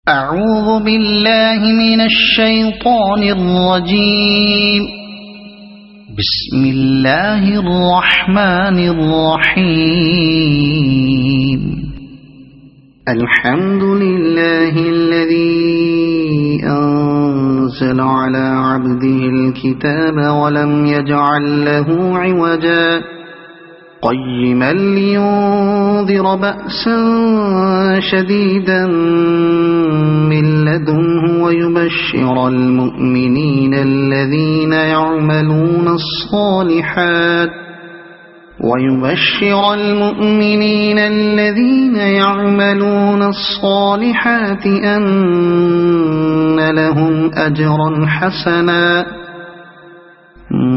أعوذ بالله من الشيطان الرجيم. بسم الله الرحمن الرحيم. الحمد لله الذي أنزل على عبده الكتاب ولم يجعل له عوجا قيما لينذر بأسا شديدا من لدنه ويبشر المؤمنين الذين يعملون الصالحات أن لهم أجرا حسنا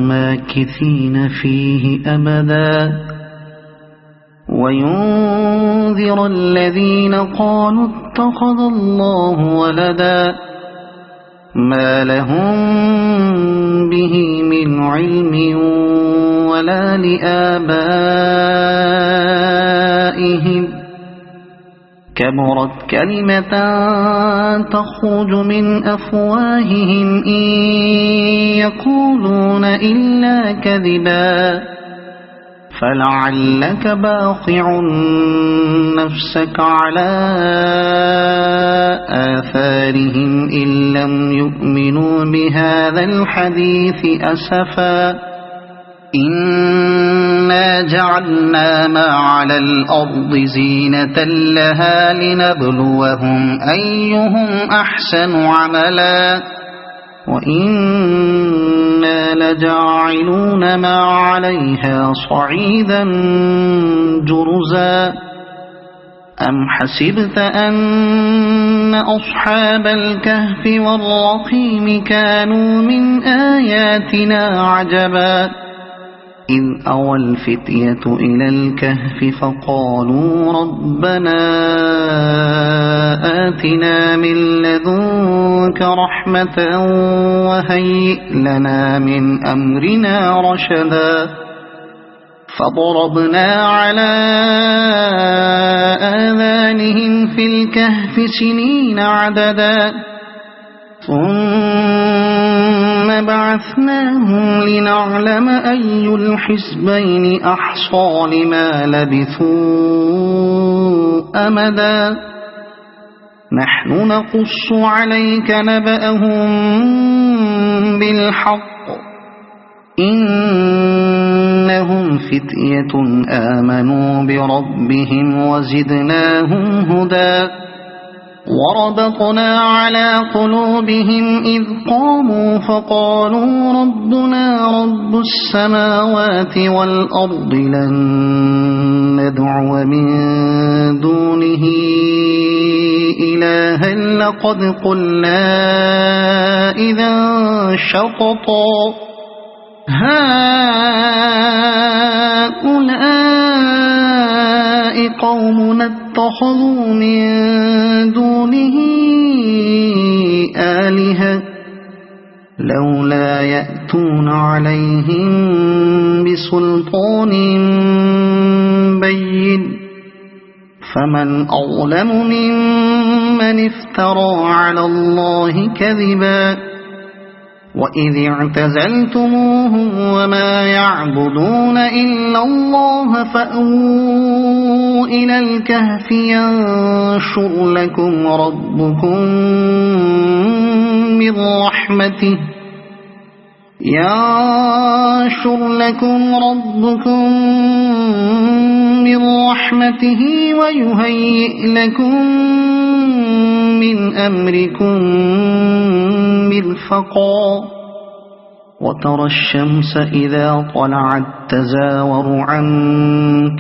ماكثين فيه أبدا وينذر الذين قالوا اتخذ الله ولدا ما لهم به من علم ولا لآبائهم كبرت كلمة تخرج من أفواههم إن يقولون إلا كذبا فلعلك باخع نفسك على آثارهم إن لم يؤمنوا بهذا الحديث أسفا إنا جعلنا ما على الأرض زينة لها لنبلوهم أيهم أحسن عملا وإنا لجاعلون ما عليها صعيدا جرزا أم حسبت أن أصحاب الكهف والرقيم كانوا من آياتنا عجبا إذ أوى الفتية إلى الكهف فقالوا ربنا آتنا من لدنك رحمة وهيئ لنا من أمرنا رشدا فضربنا على آذانهم في الكهف سنين عددا ثم بعثناهم لنعلم أي الحزبين أحصى لما لبثوا أمدا نحن نقص عليك نبأهم بالحق إنهم فتية آمنوا بربهم وزدناهم هدى وربطنا على قلوبهم إذ قاموا فقالوا ربنا رب السماوات والأرض لن ندعو من دونه إلها لقد قلنا إذا شططا هؤلاء قومنا اتخذوا من دونه آلهة لولا يأتون عليهم بسلطان بين فمن أظلم ممن افترى على الله كذبا وإذ اعتزلتموهم وما يعبدون إلا الله فأووا إلى الكهف ينشر لكم ربكم من رحمته ويهيئ لكم من أمركم مرفقا وترى الشمس إذا طلعت تزاور عن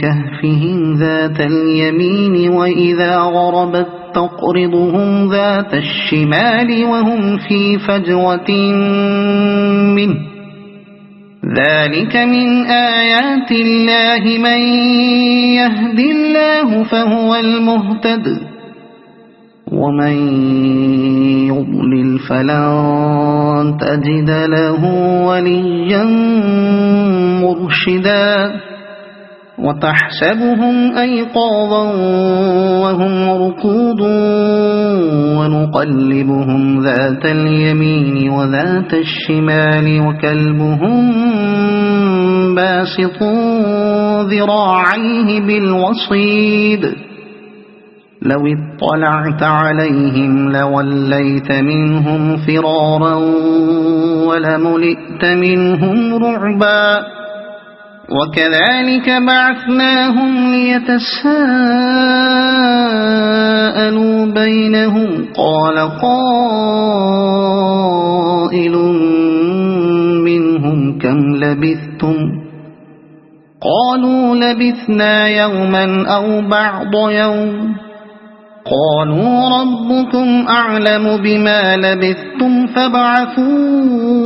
كهفهم ذات اليمين وإذا غربت تقرضهم ذات الشمال وهم في فجوة منه ذلك من آيات الله من يهد الله فهو المهتد ومن يضلل فلن تجد له وليا مرشدا وتحسبهم أيقاظا وهم رقود ونقلبهم ذات اليمين وذات الشمال وكلبهم باسط ذراعيه بالوصيد لو اطلعت عليهم لوليت منهم فرارا ولملئت منهم رعبا وكذلك بعثناهم ليتساءلوا بينهم قال قائل منهم كم لبثتم قالوا لبثنا يوما أو بعض يوم قالوا ربكم أعلم بما لبثتم فابعثوا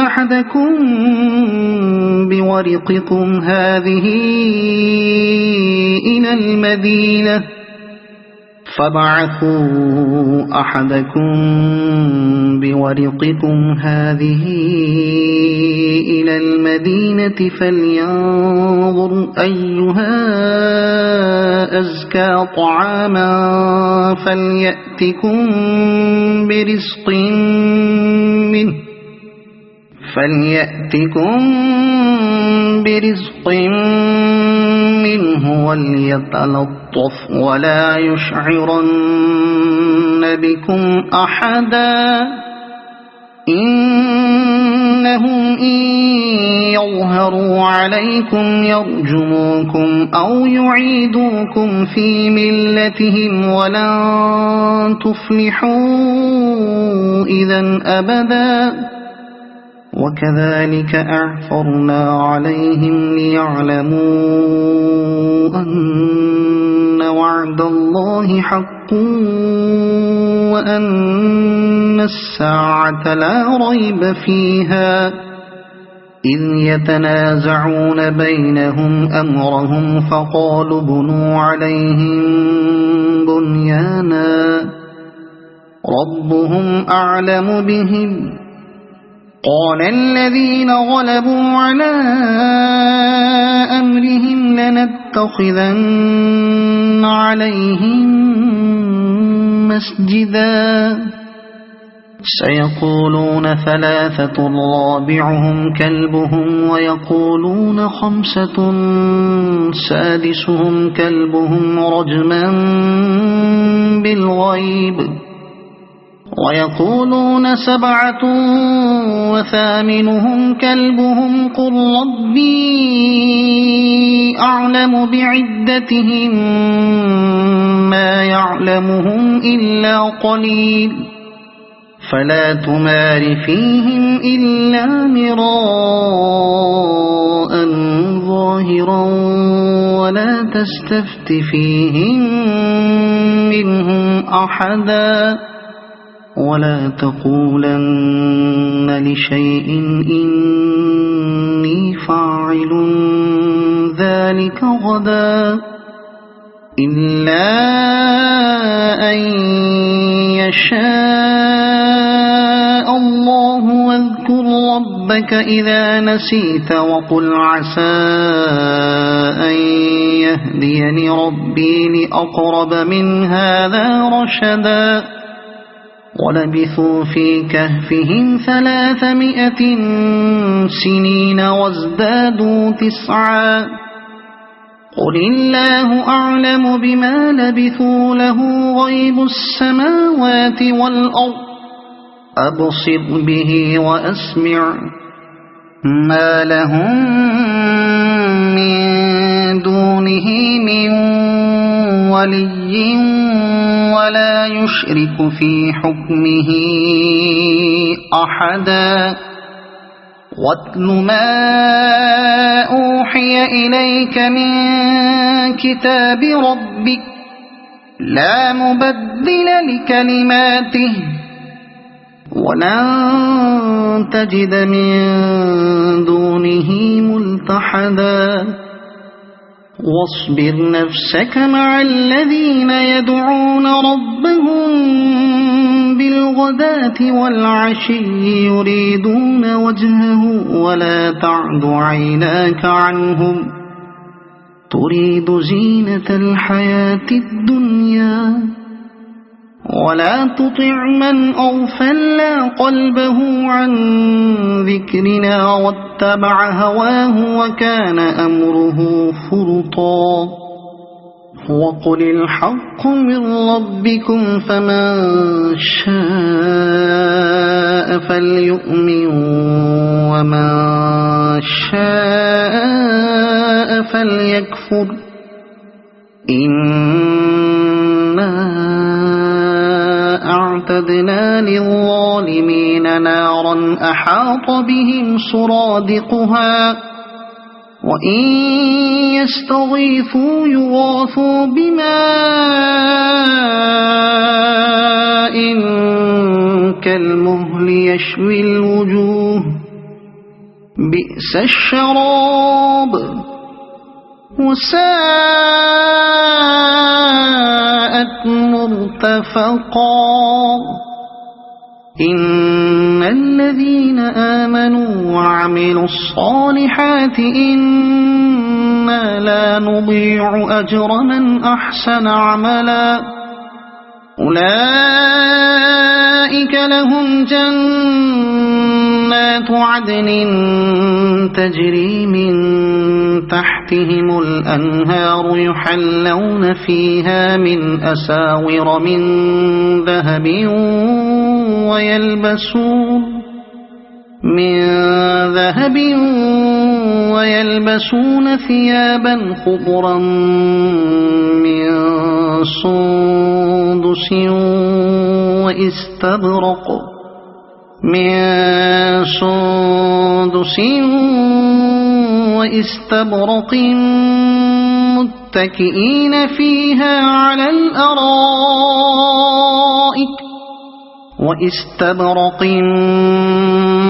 أحدكم بورقكم هذه إلى المدينة فلينظر أيها أزكى طعاما فليأتكم برزق منه وليتلطف ولا يشعرن بكم أحدا إنهم إن يظهروا عليكم يرجموكم أو يعيدوكم في ملتهم ولن تفلحوا إذا أبدا وكذلك أعثرنا عليهم ليعلموا أن وعد الله حق وأن الساعة لا ريب فيها إذ يتنازعون بينهم أمرهم فقالوا بنوا عليهم بنيانا ربهم أعلم بهم قال الذين غلبوا على أمرهم لنتخذن عليهم مسجدا سيقولون ثلاثة رابعهم كلبهم ويقولون خمسة سادسهم كلبهم رجما بالغيب ويقولون سبعة وثامنهم كلبهم قل ربي أعلم بعدتهم ما يعلمهم إلا قليل فلا تمار فيهم إلا مراء ظاهرا ولا تستفت فيهم منهم أحدا ولا تقولن لشيء إني فاعل ذلك غدا إلا أن يشاء الله واذكر ربك إذا نسيت وقل عسى أن يهديني ربي لأقرب من هذا رشدا ولبثوا في كهفهم 300 سنين وازدادوا 9 قل الله أعلم بما لبثوا له غيب السماوات والأرض أبصر به وأسمع ما لهم من دونه من ولي ولا يشرك في حكمه أحدا واتل ما أوحي إليك من كتاب ربك لا مبدل لكلماته ولن تجد من دونه ملتحدا واصبر نفسك مع الذين يدعون ربهم بالغداة والعشي يريدون وجهه ولا تعد عيناك عنهم تريد زينة الحياة الدنيا ولا تطع من أغفلنا قلبه عن ذكرنا واتبع هواه وكان أمره فرطا وقل الحق من ربكم فمن شاء فليؤمن ومن شاء فليكفر إنا أعتدنا للظالمين نارا أحاط بهم سرادقها وإن يستغيثوا يغاثوا بماء كالمهل يشوي الوجوه بئس الشراب وساءت مرتفقا إن الذين آمنوا وعملوا الصالحات إنا لا نضيع أجر من أحسن عملا أولئك لهم جنات عدن تجري من تحتهم الأنهار يحلون فيها من أساور من ذهب ويلبسون ثيابا خضرا من سندس واستبرق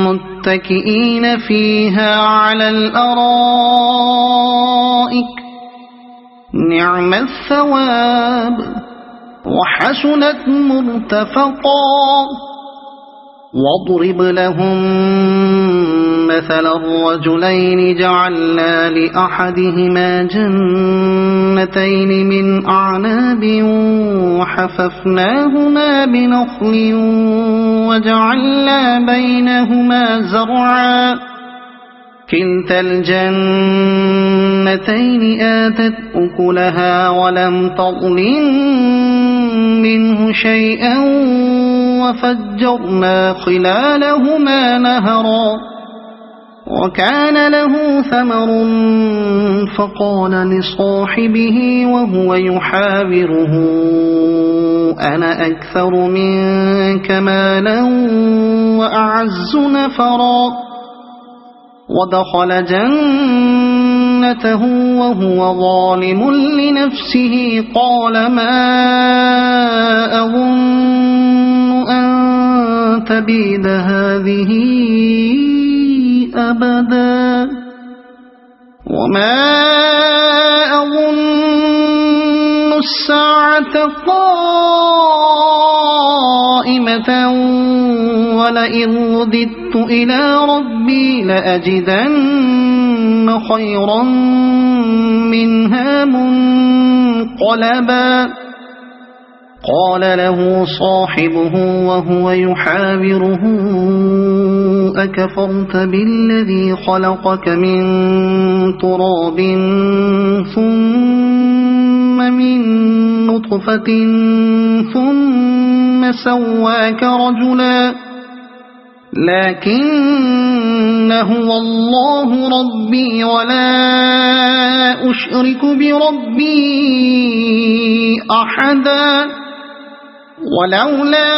متكئين فيها على الأرائك نعم الثواب وحسنت مرتفقا واضرب لهم مثل الرجلين جعلنا لأحدهما جنتين من أعناب وحففناهما بنخل وجعلنا بينهما زرعا كلتا الجنتين آتت أكلها ولم تظلم منه شيئا وفجرنا خلالهما نهرا وكان له ثمر فقال لصاحبه وهو يحاوره أنا أكثر منك مالا وأعز نفرا ودخل جنته وهو ظالم لنفسه قال ما أظن أن تبيد هذه أبدا وما أظن الساعة قائمة ولئن رددت إلى ربي لأجدن خيرا منها منقلبا قال له صاحبه وهو يحاوره أكفرت بالذي خلقك من تراب ثم من نطفة ثم سواك رجلا لكن هو الله ربي ولا أشرك بربي أحدا ولولا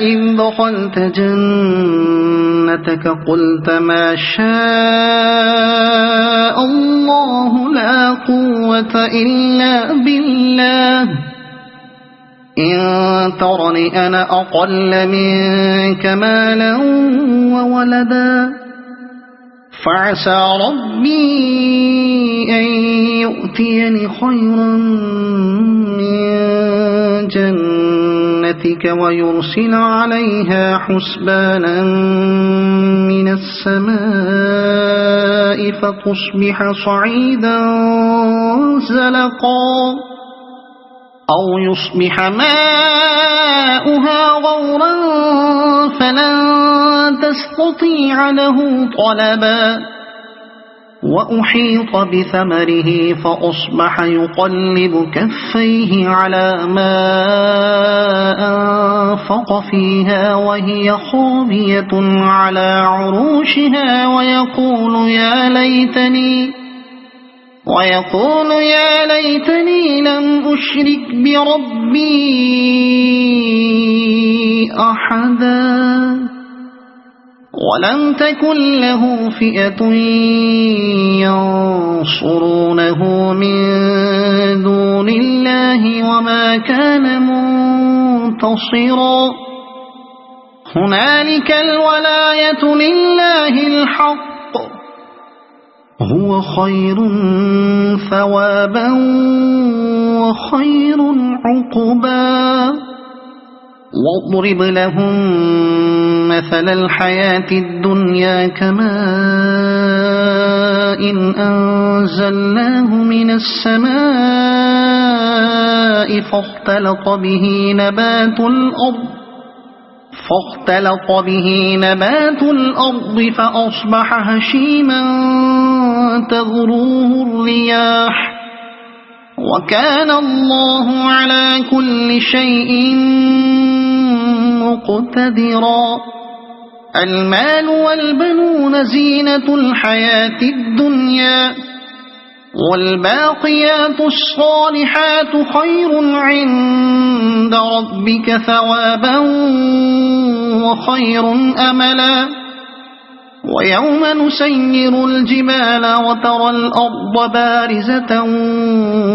إذ دخلت جنتك قلت ما شاء الله لا قوة إلا بالله إن ترني أنا أقل منك مالا وولدا فعسى ربي أن يؤتيني خيرا من جنتك ويرسل عليها حسبانا من السماء فتصبح صعيدا زلقا أو يصبح ماؤها غورا فلن تستطيع له طلبا وأحيط بثمره فأصبح يقلب كفيه على ما أنفق فيها وهي خاوية على عروشها ويقول يا ليتني لم أشرك بربي أحدا ولم تكن له فئة ينصرونه من دون الله وما كان منتصرا هنالك الولاية لله الحق هو خير ثوابا وخير عقبا واضرب لهم مثل الحياة الدنيا كماء أنزلناه من السماء فاختلط به نبات الأرض فأصبح هشيما تذروه الرياح وكان الله على كل شيء مقتدرا المال والبنون زينة الحياة الدنيا والباقيات الصالحات خير عند ربك ثوابا وخير أملا ويوم نسير الجبال وترى الأرض بارزة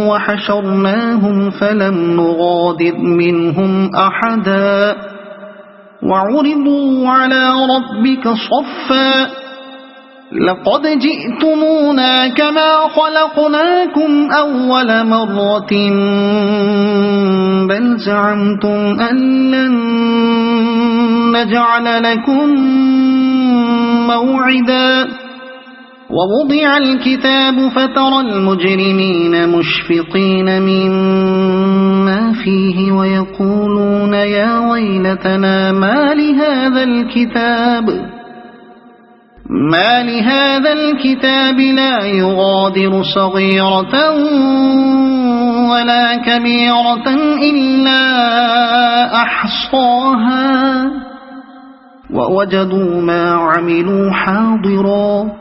وحشرناهم فلم نغادر منهم أحدا وعرضوا على ربك صفا لقد جئتمونا كما خلقناكم أول مرة بل زعمتم أن لن نجعل لكم موعدا ووضع الكتاب فترى المجرمين مشفقين مما فيه ويقولون يا ويلتنا ما لهذا الكتاب لا يغادر صغيرة ولا كبيرة إلا أحصاها ووجدوا ما عملوا حاضرا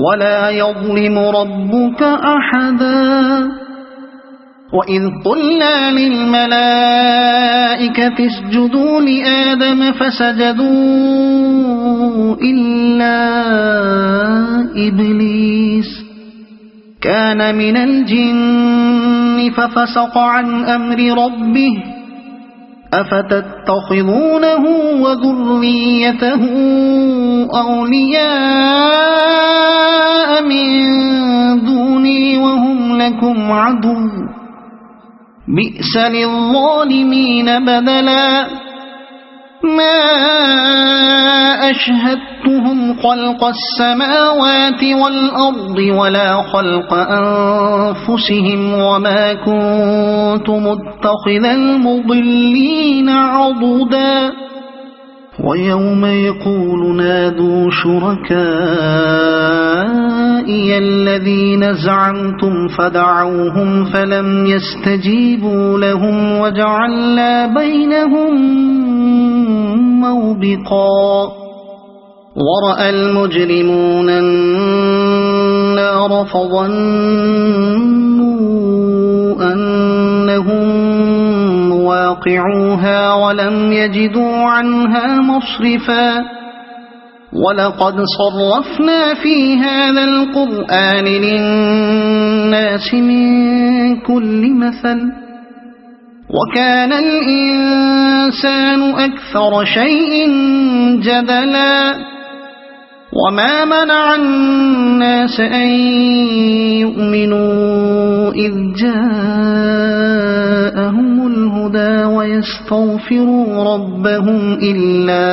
ولا يظلم ربك أحدا وإذ قلنا للملائكة اسجدوا لآدم فسجدوا إلا إبليس كان من الجن ففسق عن أمر ربه أفتتخذونه وذريته أولياء من دوني وهم لكم عدو بئس للظالمين بدلا ما أشهدتهم خلق السماوات والأرض ولا خلق أنفسهم وما كنت متخذ المضلين عضدا ويوم يقول نادوا شركائي الذين زعمتم فدعوهم فلم يستجيبوا لهم وجعلنا بينهم موبقا ورأى المجرمون النار فظنوا أنهم مواقعوها ولم يجدوا عنها مصرفا ولقد صرفنا في هذا القرآن للناس من كل مثل وكان الإنسان أكثر شيء جدلا وما منع الناس أن يؤمنوا إذ جاءهم الهدى الهدى ويستغفروا ربهم إلا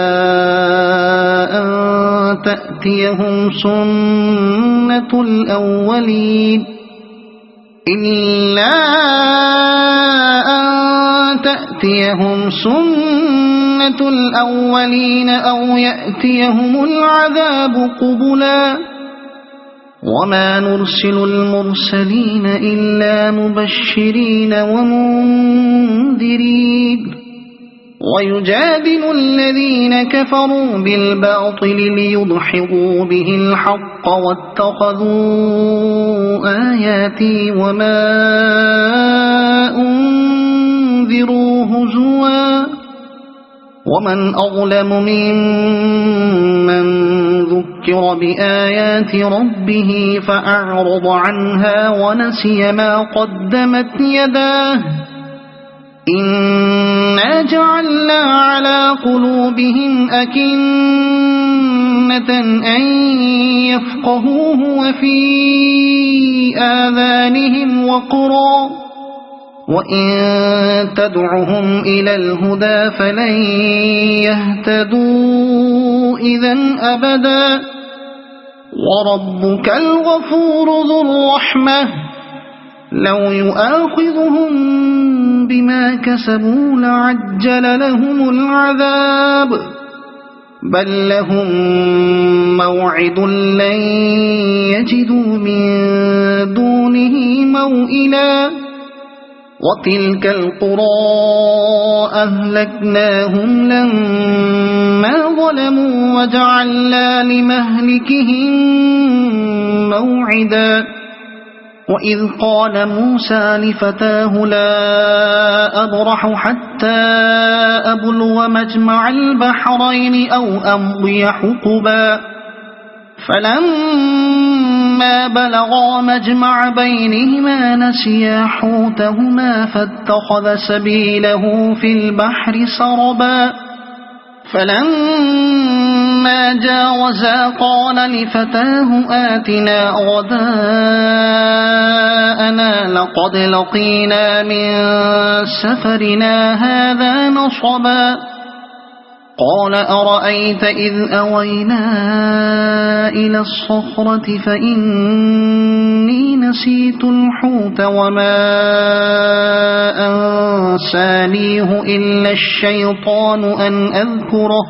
أن تأتيهم سنة الأولين أو يأتيهم العذاب قبلا وما نرسل المرسلين إلا مبشرين ومنذرين ويجادل الذين كفروا بالباطل ليدحضوا به الحق واتخذوا آياتي وما أنذروا هزوا ومن أظلم ممن ذكر بآيات ربه فأعرض عنها ونسي ما قدمت يداه إنا جعلنا على قلوبهم أكنة أن يفقهوه وفي آذانهم وقرا وإن تدعهم إلى الهدى فلن يهتدوا إذا أبدا وربك الغفور ذو الرحمة لو يؤاخذهم بما كسبوا لعجل لهم العذاب بل لهم موعد لن يجدوا من دونه موئلا وتلك القرى أهلكناهم لما ظلموا وجعلنا لمهلكهم موعدا وإذ قال موسى لفتاه لا أبرح حتى أبلغ مجمع البحرين أو أمضي حقبا فلما بلغا مجمع بينهما نسيا حوتهما فاتخذ سبيله في البحر سربا فلما جاوزا قال لفتاه آتنا غداءنا لقد لقينا من سفرنا هذا نصبا قال أرأيت إذ أوينا إلى الصخرة فإني نسيت الحوت وما أنسانيه إلا الشيطان أن أذكره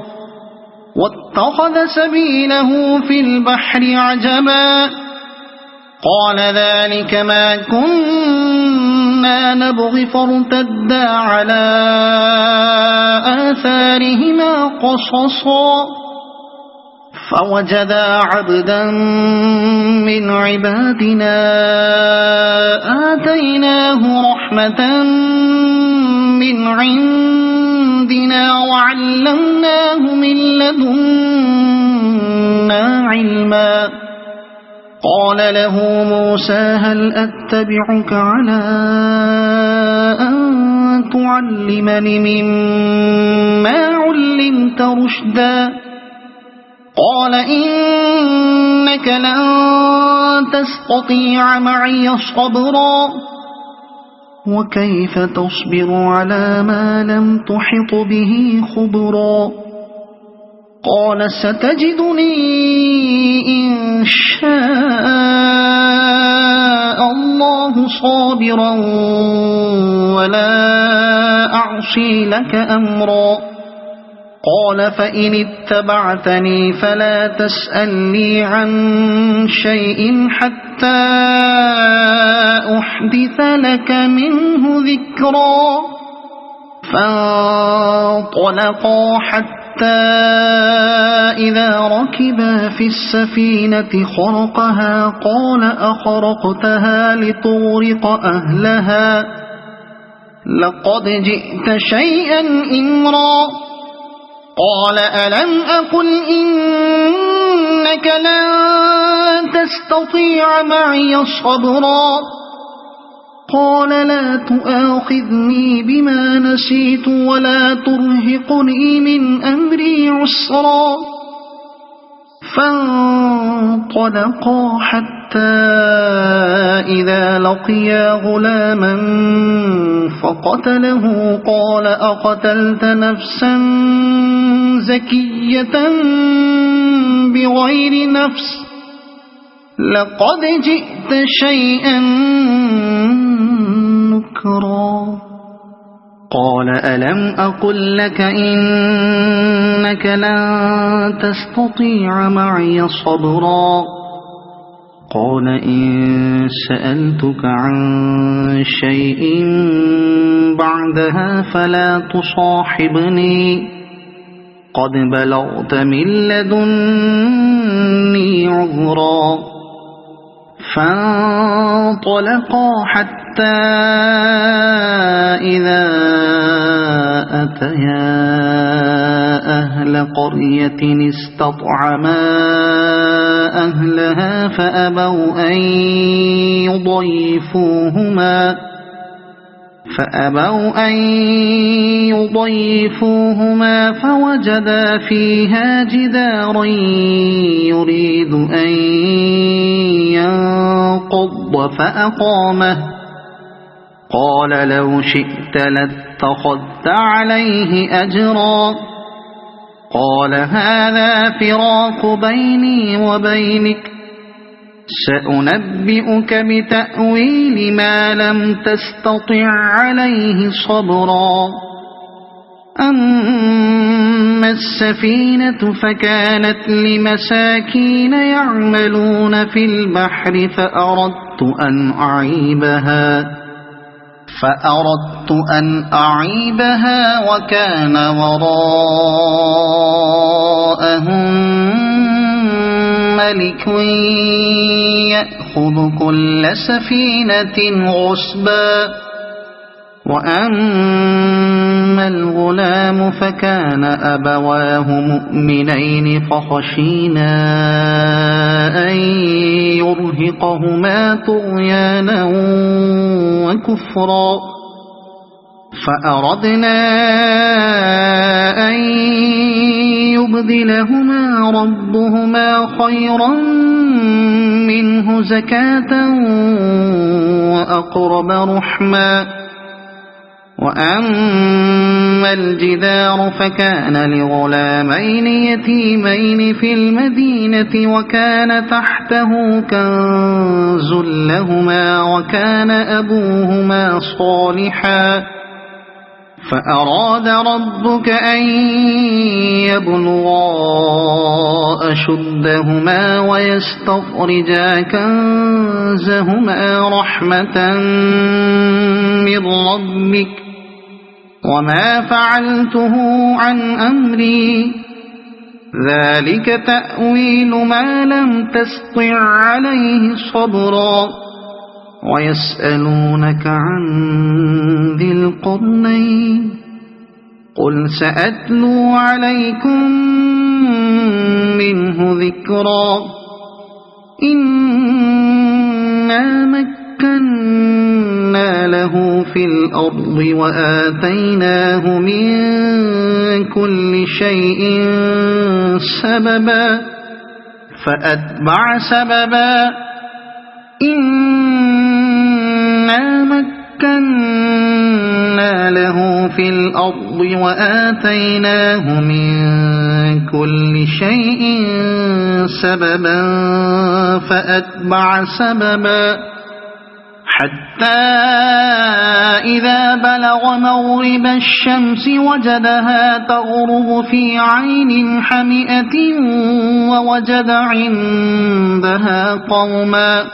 واتخذ سبيله في البحر عجبا قال ذلك ما كنا نبغي فارتدا على آثارهما قصصا فوجدا عبدا من عبادنا آتيناه رحمة من عندنا وعلمناه من لدنا علما قال له موسى هل أتبعك على أن تعلمني مما علمت رشدا قال إنك لن تستطيع معي صبرا وكيف تصبر على ما لم تحط به خبرا قال ستجدني إن شاء الله صابرا ولا أعصي لك أمرا قال فإن اتبعتني فلا تسألني عن شيء حتى أحدث لك منه ذكرا فانطلقا حتى إذا ركبا في السفينة خرقها قال أخرقتها لتغرق أهلها لقد جئت شيئا إمرا قال ألم أقل إنك لن تستطيع معي صبرا قال لا تؤاخذني بما نسيت ولا ترهقني من أمري عسرا فانطلقا حتى حتى إذا لقيا غلاما فقتله قال أقتلت نفسا زكية بغير نفس لقد جئت شيئا نكرا قال ألم أقل لك إنك لن تستطيع معي صبرا قال إن سألتك عن شيء بعدها فلا تصاحبني قد بلغت من لدني عذرا فانطلقا حتى إذا أتيا أهل قرية استطعما أهلها فأبوا أن يضيفوهما فوجدا فيها جدارا يريد أن ينقض فأقامه قال لو شئت لاتخذت عليه أجرا قال هذا فراق بيني وبينك سأنبئك بتأويل ما لم تستطع عليه صبرا أما السفينة فكانت لمساكين يعملون في البحر فأردت أن أعيبها وكان وراءهم ملك يأخذ كل سفينة غصبا وأما الغلام فكان أبواه مؤمنين فخشينا أن يرهقهما طغيانا وكفرا فأردنا أن يبدلهما ربهما خيرا منه زكاة وأقرب رحما وأما الجدار فكان لغلامين يتيمين في المدينة وكان تحته كنز لهما وكان أبوهما صالحا فأراد ربك أن يبلغا أشدهما ويستخرجا كنزهما رحمة من ربك وما فعلته عن أمري ذلك تأويل ما لم تسطع عليه صبرا ويسألونك عن ذي القرنين قل سأتلو عليكم منه ذكرا إنا مكنا له في الأرض وآتيناه من كل شيء سببا فأتبع سببا إنا مكنا له في الأرض وآتيناه من كل شيء سببا فأتبع سببا حتى إذا بلغ مغرب الشمس وجدها تغرب في عين حمئة ووجد عندها قوما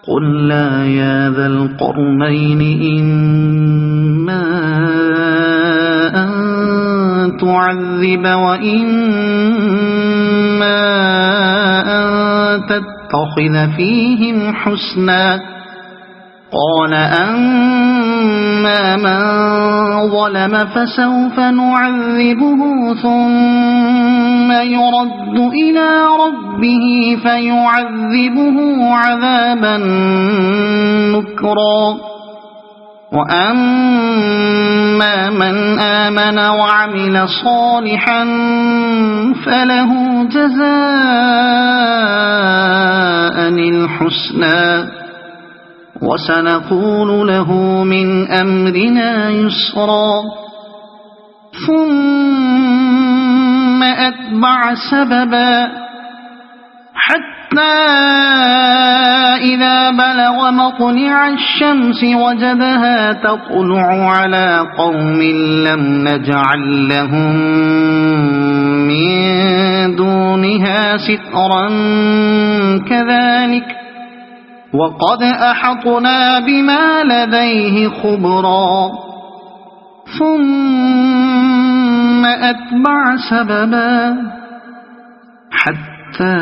قلنا يا ذا القرنين إما أن تعذب وإما أن تتخذ فيهم حسنا قال أما من ظلم فسوف نعذبه ثم يرد إلى ربه فيعذبه عذابا نكرا وأما من آمن وعمل صالحا فله جزاء الحسنى وسنقول له من أمرنا يسرا ثم أتبع سببا حتى إذا بلغ مطلع الشمس وجدها تطلع على قوم لم نجعل لهم من دونها سترا كذلك وقد أحطنا بما لديه خبرا ثم أتبع سببا حتى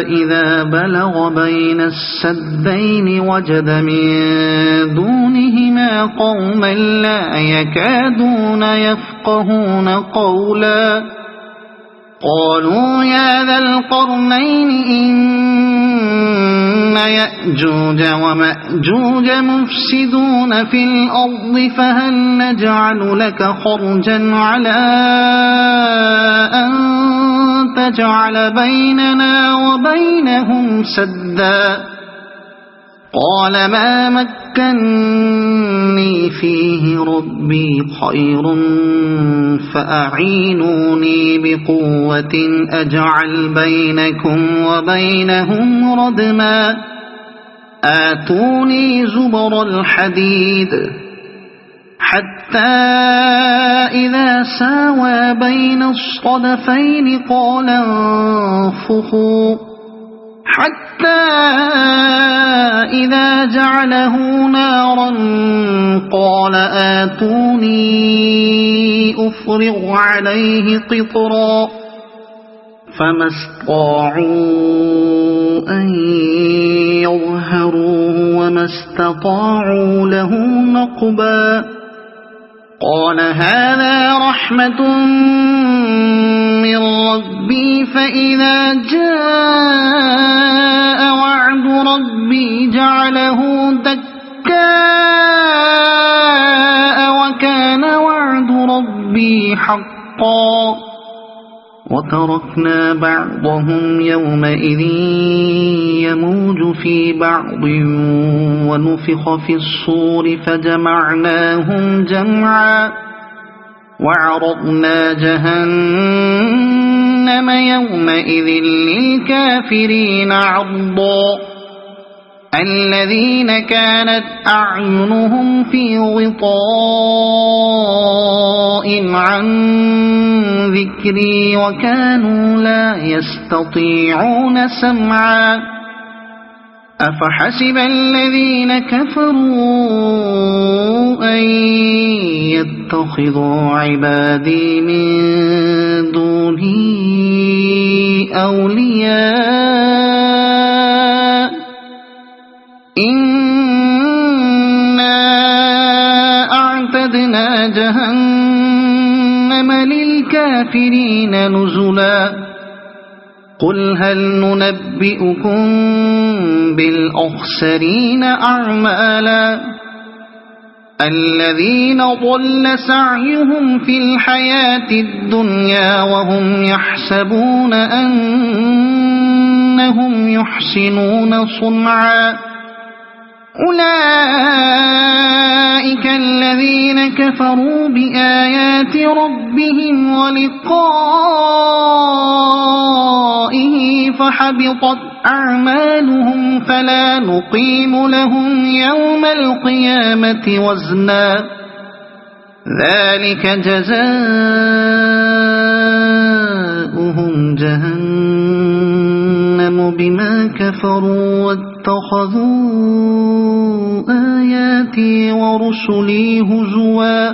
إذا بلغ بين السدين وجد من دونهما قوما لا يكادون يفقهون قولا قالوا يا ذا القرنين إن يأجوج ومأجوج مفسدون في الأرض فهل نجعل لك خرجا على أن تجعل بيننا وبينهم سدا قال ما مكني فيه ربي خير فأعينوني بقوة أجعل بينكم وبينهم ردما آتوني زبر الحديد حتى إذا ساوى بين الصدفين قال انفخوا حتى إذا جعله نارا قال آتوني أفرغ عليه قطرا فما استطاعوا أن يظهروه وما استطاعوا له نقبا قال هذا رحمة من ربي فإذا جاء وعد ربي جعله دكاء وكان وعد ربي حقا وتركنا بعضهم يومئذ يموج في بعض ونفخ في الصور فجمعناهم جمعا وعرضنا جهنم يومئذ للكافرين عرضا الذين كانت أعينهم في غطاء عن ذكري وكانوا لا يستطيعون سمعا أفحسب الذين كفروا أن يتخذوا عبادي من دوني أولياء إنا أعتدنا جهنم للكافرين نزلا قل هل ننبئكم بالأخسرين أعمالا الذين ضل سعيهم في الحياة الدنيا وهم يحسبون أنهم يحسنون صنعا أولئك الذين كفروا بآيات ربهم ولقائه فحبطت أعمالهم فلا نقيم لهم يوم القيامة وزنا ذلك جزاؤهم جهنم بما كفروا واتخذوا آياتي ورسلي هزوا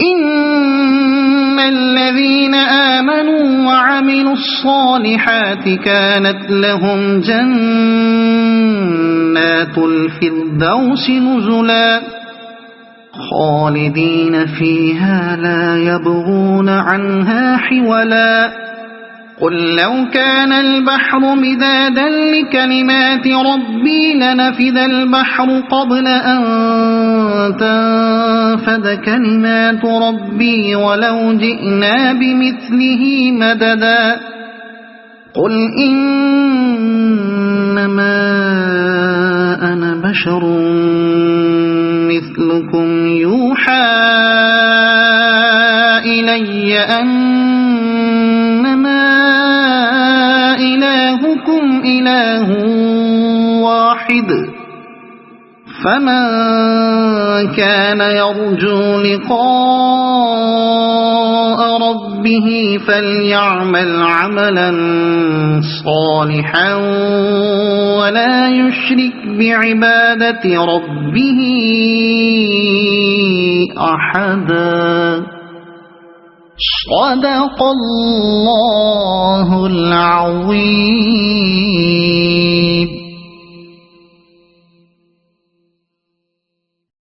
إن الذين آمنوا وعملوا الصالحات كانت لهم جنات الفردوس نزلا خالدين فيها لا يبغون عنها حولا قل لو كان البحر مدادا لكلمات ربي لنفذ البحر قبل أن تنفد كلمات ربي ولو جئنا بمثله مددا قل إنما أنا بشر مثلكم يوحى إلي أنما إلهكم إله واحد فمن كان يرجو لقاء ربه فليعمل عملا صالحا ولا يشرك بعبادة ربه أحدا. صدق الله العظيم.